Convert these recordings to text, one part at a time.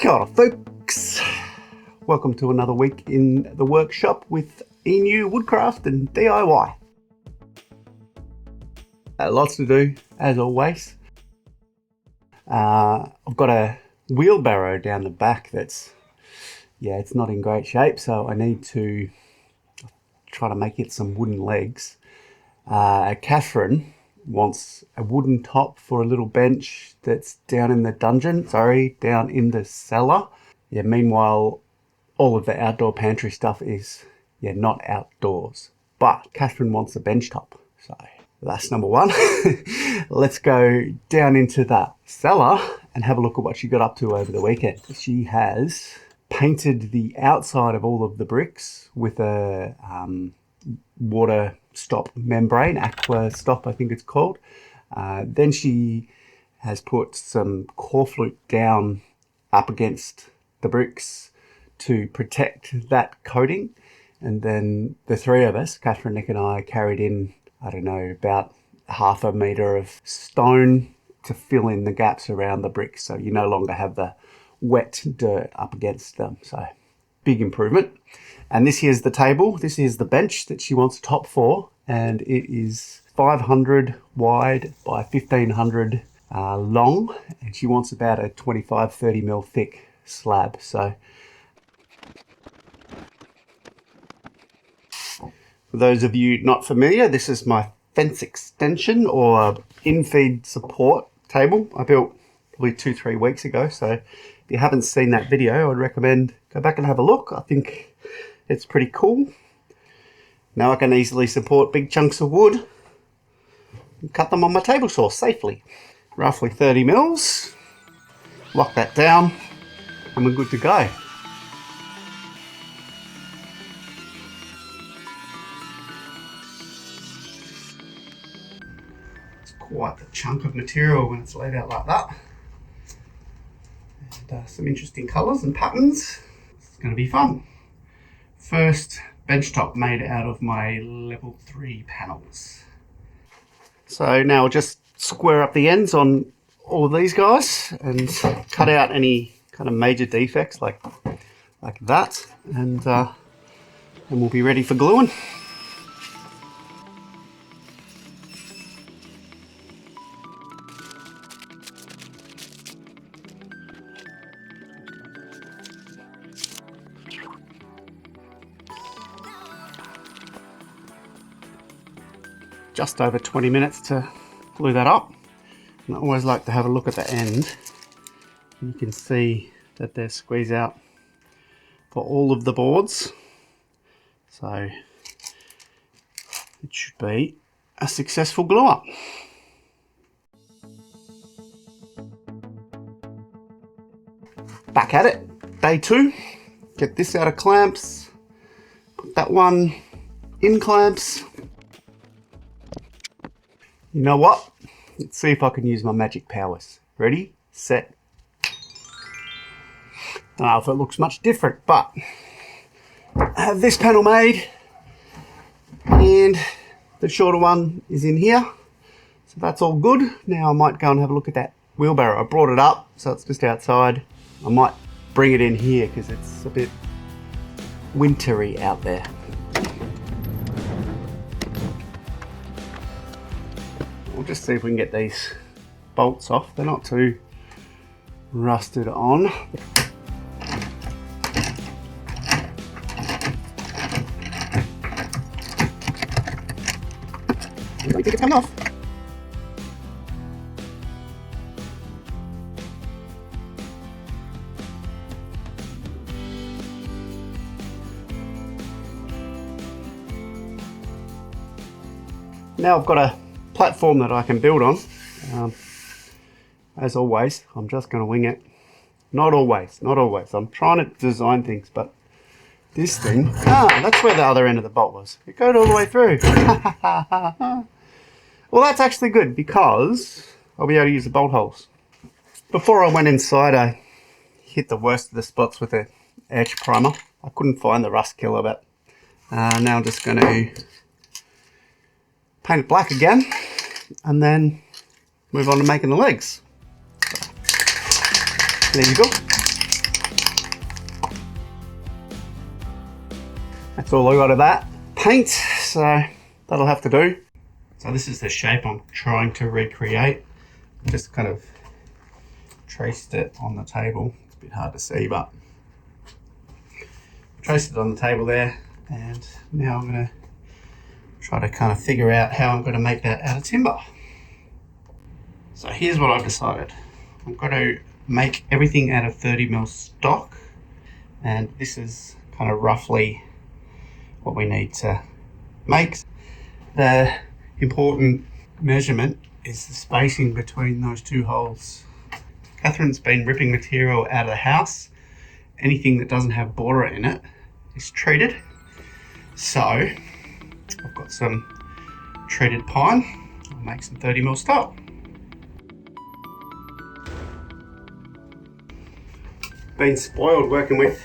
Kia ora, folks. Welcome to another week in the workshop with ENU Woodcraft and DIY. Lots to do, as always. I've got a wheelbarrow down the back that's, it's not in great shape, so I need to try to make it some wooden legs. Catherine wants a wooden top for a little bench that's down in the down in the cellar. Meanwhile, all of the outdoor pantry stuff is, not outdoors. But Catherine wants a bench top, so that's number one. Let's go down into the cellar and have a look at what she got up to over the weekend. She has painted the outside of all of the bricks with a water stop membrane, aqua stop I think it's called. Then she has put some corflute down up against the bricks to protect that coating. And then the three of us, Catherine, Nick and I, carried in, about half a metre of stone to fill in the gaps around the bricks, so you no longer have the wet dirt up against them. So big improvement. And this here's the table. This is the bench that she wants a top for, and it is 500 wide by 1500 long, and she wants about a 25-30 mil thick slab. So for those of you not familiar, this is my fence extension or infeed support table I built probably 2-3 weeks ago. So if you haven't seen that video, I would recommend go back and have a look. I think it's pretty cool. Now I can easily support big chunks of wood and cut them on my table saw safely. Roughly 30 mils. Lock that down and we're good to go. It's quite the chunk of material when it's laid out like that. And some interesting colours and patterns. It's going to be fun. First benchtop made out of my level 3 panels. So now I'll just square up the ends on all of these guys and cut out any kind of major defects like that, and we'll be ready for gluing. Just over 20 minutes to glue that up. And I always like to have a look at the end. You can see that there's squeeze out for all of the boards. So it should be a successful glue up. Back at it, day 2. Get this out of clamps, put that one in clamps. You know what? Let's see if I can use my magic powers. Ready, set. Don't know if it looks much different, but I have this panel made and the shorter one is in here. So that's all good. Now I might go and have a look at that wheelbarrow. I brought it up, so it's just outside. I might bring it in here because it's a bit wintry out there. We'll just see if we can get these bolts off. They're not too rusted on. I don't think it's come off. Now I've got a platform that I can build on. As always, I'm just going to wing it. Not always. I'm trying to design things, but this thing, that's where the other end of the bolt was. It goes all the way through. Well, that's actually good because I'll be able to use the bolt holes. Before I went inside, I hit the worst of the spots with an etch primer. I couldn't find the rust killer, but now I'm just going to paint it black again and then move on to making the legs. There you go. That's all I got of that. Paint, so that'll have to do. So this is the shape I'm trying to recreate. Just kind of traced it on the table. It's a bit hard to see, but traced it on the table there, and now I'm going to try to kind of figure out how I'm going to make that out of timber. So here's what I've decided. I'm going to make everything out of 30mm stock, and this is kind of roughly what we need to make. The important measurement is the spacing between those two holes. Catherine's been ripping material out of the house. Anything that doesn't have border in it is treated. So I've got some treated pine. I'll make some 30mm stock. Been spoiled working with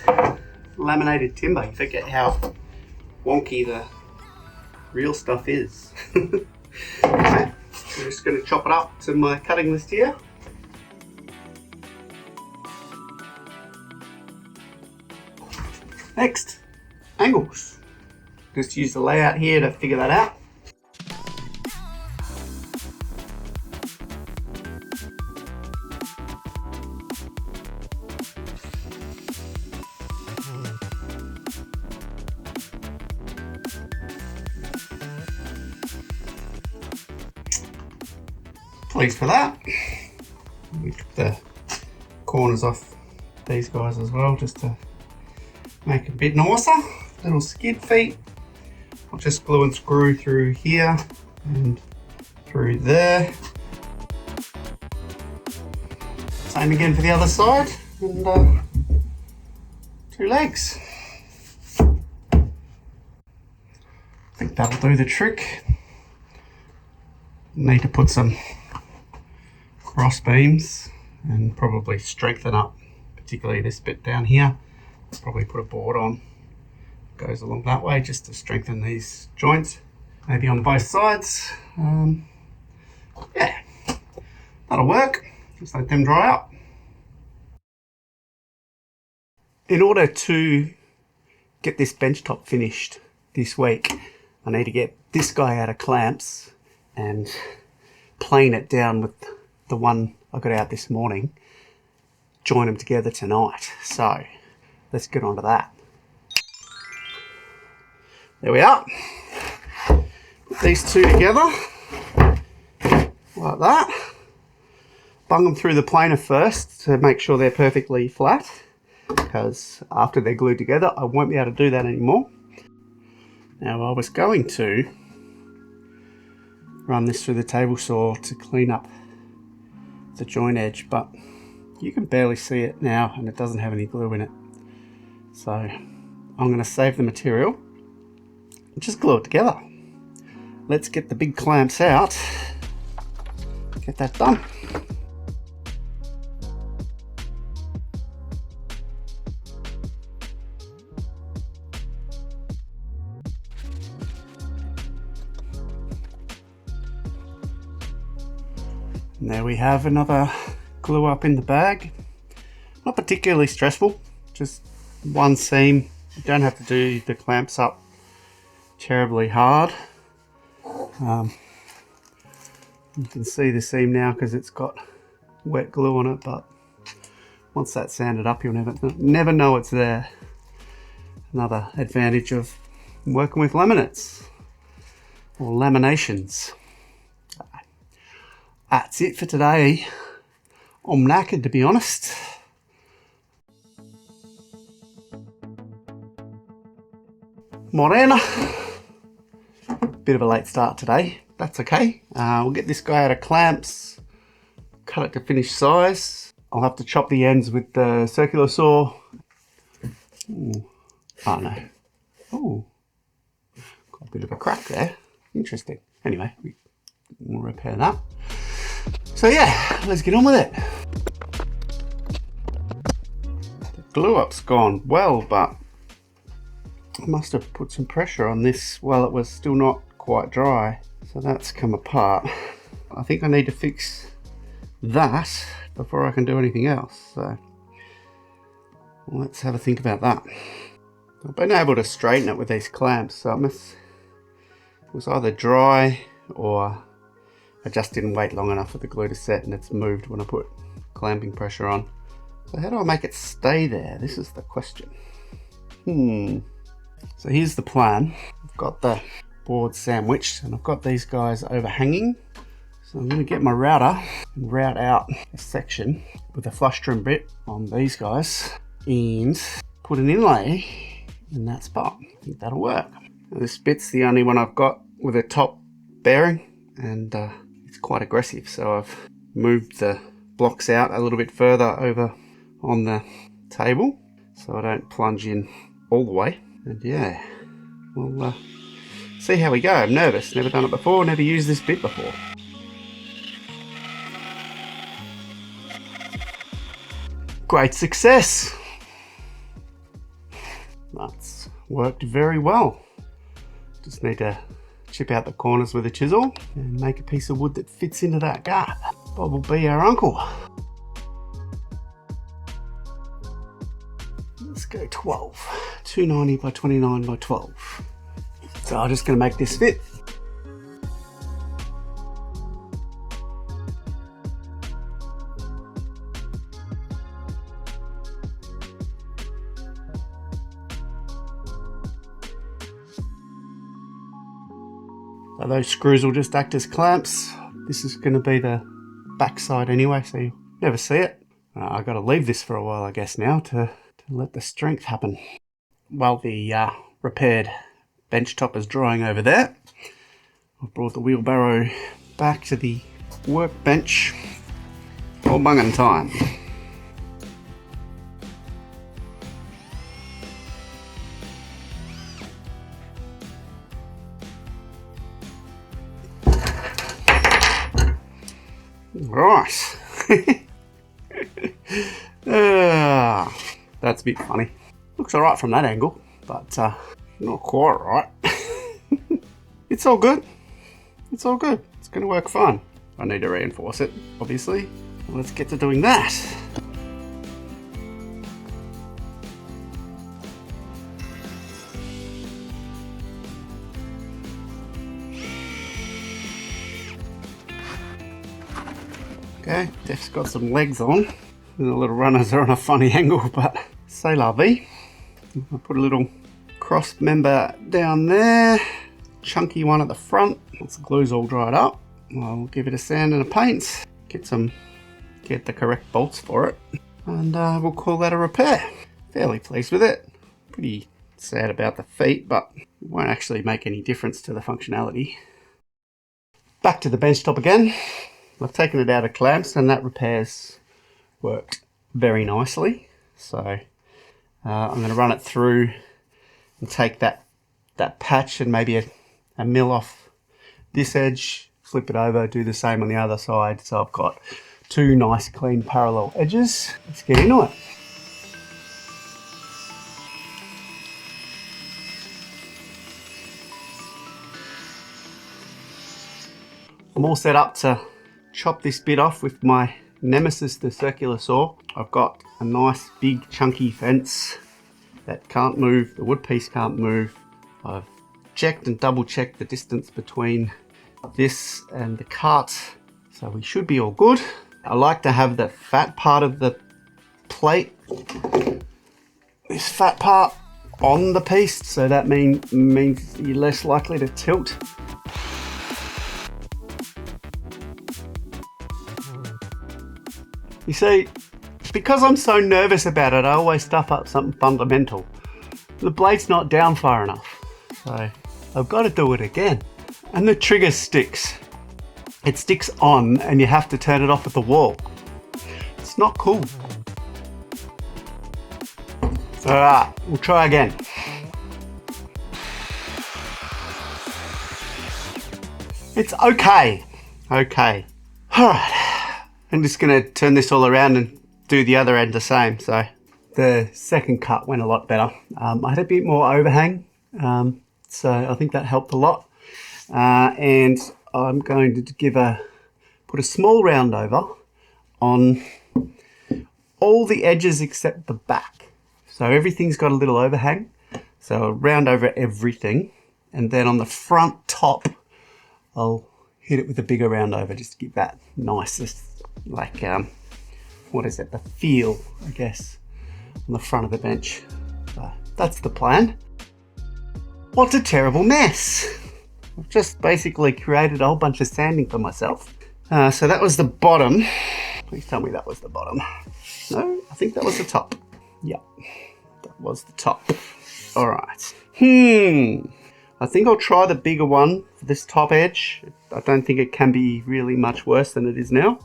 laminated timber. You forget how wonky the real stuff is. Okay, I'm just going to chop it up to my cutting list here. Next, angles. Just use the layout here to figure that out. Pleased for that. We took the corners off these guys as well, just to make it a bit nicer. Little skid feet. I'll just glue and screw through here and through there. Same again for the other side, and 2 legs. I think that'll do the trick. Need to put some cross beams and probably strengthen up, particularly this bit down here. Probably put a board on, goes along that way, just to strengthen these joints, maybe on both sides. Yeah, that'll work. Just let them dry up. In order to get this bench top finished this week, I need to get this guy out of clamps and plane it down with the one I got out this morning, join them together tonight. So let's get on to that. There we are. Put these two together like that. Bung them through the planer first to make sure they're perfectly flat, because after they're glued together I won't be able to do that anymore. Now I was going to run this through the table saw to clean up the joint edge, but you can barely see it now and it doesn't have any glue in it. So I'm going to save the material and just glue it together. Let's get the big clamps out, get that done. And there we have another glue up in the bag. Not particularly stressful, just one seam. You don't have to do the clamps up terribly hard. You can see the seam now because it's got wet glue on it, but once that's sanded up, you'll never know it's there. Another advantage of working with laminates or laminations. That's it for today. I'm knackered, to be honest. Morena. Bit of a late start today. That's okay. We'll get this guy out of clamps, cut it to finished size. I'll have to chop the ends with the circular saw. Ooh. Oh no. Oh, got a bit of a crack there. Interesting. Anyway, we'll repair that. So yeah, let's get on with it. The glue up's gone well, but I must have put some pressure on this while it was still not quite dry. So that's come apart. I think I need to fix that before I can do anything else. So let's have a think about that. I've been able to straighten it with these clamps, so it was either dry or I just didn't wait long enough for the glue to set and it's moved when I put clamping pressure on. So how do I make it stay there? This is the question. So here's the plan. I've got the board sandwiched and I've got these guys overhanging. So I'm going to get my router and route out a section with a flush trim bit on these guys and put an inlay in that spot. I think that'll work. Now this bit's the only one I've got with a top bearing, and it's quite aggressive, so I've moved the blocks out a little bit further over on the table so I don't plunge in all the way. And yeah, we'll see how we go. I'm nervous, never done it before, never used this bit before. Great success. That's worked very well. Just need to chip out the corners with a chisel and make a piece of wood that fits into that gap. Bob will be our uncle. Let's go 12. 290 by 29 by 12. So I'm just going to make this fit. So those screws will just act as clamps. This is going to be the back side anyway, so you never see it. I've got to leave this for a while, I guess, now to let the strength happen. While the repaired bench top is drying over there, I've brought the wheelbarrow back to the workbench. All bunging time. Right. That's a bit funny. Looks alright from that angle, but not quite right. It's all good. It's all good. It's going to work fine. I need to reinforce it, obviously. Let's get to doing that. Okay, Def's got some legs on. The little runners are on a funny angle, but c'est la vie. I'll put a little cross member down there, chunky one at the front. Once the glue's all dried up, I'll give it a sand and a paint, get the correct bolts for it, and we'll call that a repair. Fairly pleased with it. Pretty sad about the feet, but it won't actually make any difference to the functionality. Back to the bench top again. I've taken it out of clamps and that repair's worked very nicely. So I'm going to run it through and take that patch and maybe a mill off this edge, flip it over, do the same on the other side. So I've got two nice clean parallel edges. Let's get into it. I'm all set up to chop this bit off with my nemesis, the circular saw. I've got a nice big chunky fence that can't move, the wood piece can't move. I've checked and double checked the distance between this and the cart, so we should be all good. I like to have the fat part of the plate, this fat part, on the piece, so that means you're less likely to tilt. You see, because I'm so nervous about it, I always stuff up something fundamental. The blade's not down far enough, so I've got to do it again. And the trigger sticks. It sticks on and you have to turn it off at the wall. It's not cool. Alright, we'll try again. It's okay. Okay. Alright. I'm just going to turn this all around and do the other end the same. So the second cut went a lot better. I had a bit more overhang, so I think that helped a lot. And I'm going to put a small round over on all the edges except the back. So everything's got a little overhang. So I'll round over everything, and then on the front top, I'll hit it with a bigger round over just to give that nice, like, what is it, the feel, I guess, on the front of the bench. So that's the plan. What a terrible mess. I've just basically created a whole bunch of sanding for myself. So that was the bottom. Please tell me that was the bottom. No, I think that was the top. Yep, that was the top. All right. I think I'll try the bigger one for this top edge. I don't think it can be really much worse than it is now.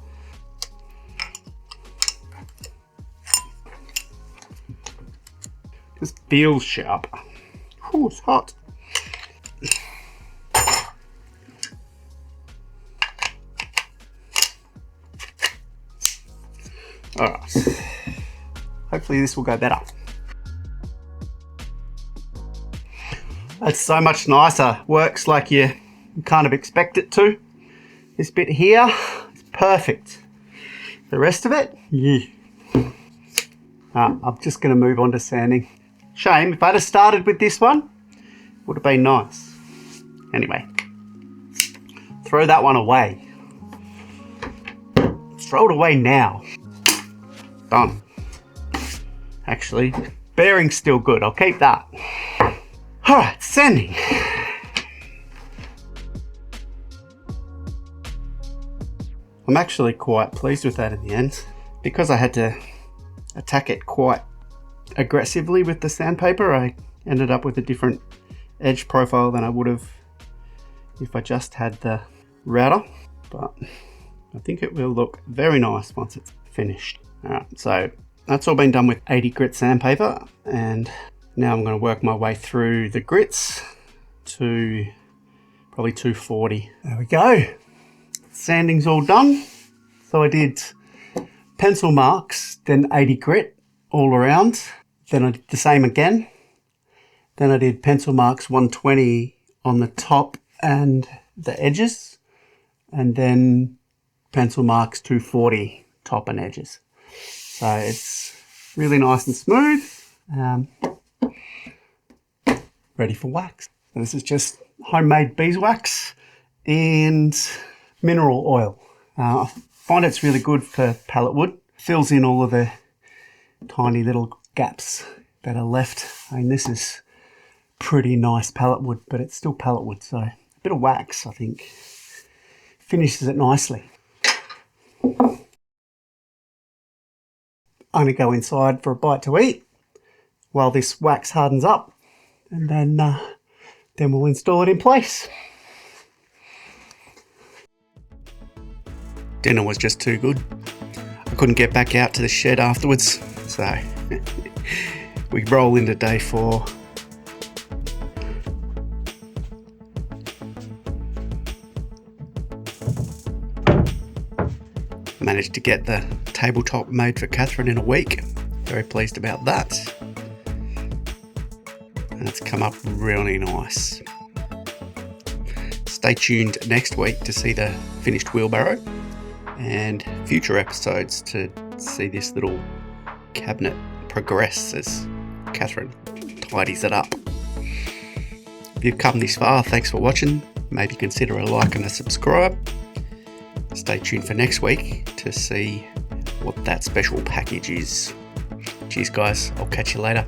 Just feels sharp. Ooh, it's hot. All right. Hopefully this will go better. That's so much nicer. Works like you kind of expect it to. This bit here is perfect. The rest of it, yeah. I'm just going to move on to sanding. Shame, if I'd have started with this one, it would have been nice. Anyway, throw that one away. Throw it away now. Done. Actually, bearing's still good. I'll keep that. All right, sanding. I'm actually quite pleased with that in the end. Because I had to attack it quite aggressively with the sandpaper, I ended up with a different edge profile than I would have if I just had the router. But I think it will look very nice once it's finished. All right, so that's all been done with 80 grit sandpaper, and now I'm going to work my way through the grits to probably 240. There we go. Sanding's all done. So I did pencil marks, then 80 grit all around. Then I did the same again. Then I did pencil marks 120 on the top and the edges. And then pencil marks 240 top and edges. So it's really nice and smooth. Ready for wax. And this is just homemade beeswax and mineral oil. I find it's really good for pallet wood. Fills in all of the tiny little gaps that are left. I mean, this is pretty nice pallet wood, but it's still pallet wood, so a bit of wax, I think, finishes it nicely. I'm gonna go inside for a bite to eat while this wax hardens up, and then we'll install it in place. Dinner was just too good. I couldn't get back out to the shed afterwards, so we roll into day 4. Managed to get the tabletop made for Catherine in a week. Very pleased about that. And it's come up really nice. Stay tuned next week to see the finished wheelbarrow, and future episodes to see this little cabinet progress as Catherine tidies it up. If you've come this far, thanks for watching. Maybe consider a like and a subscribe. Stay tuned for next week to see what that special package is. Cheers guys, I'll catch you later.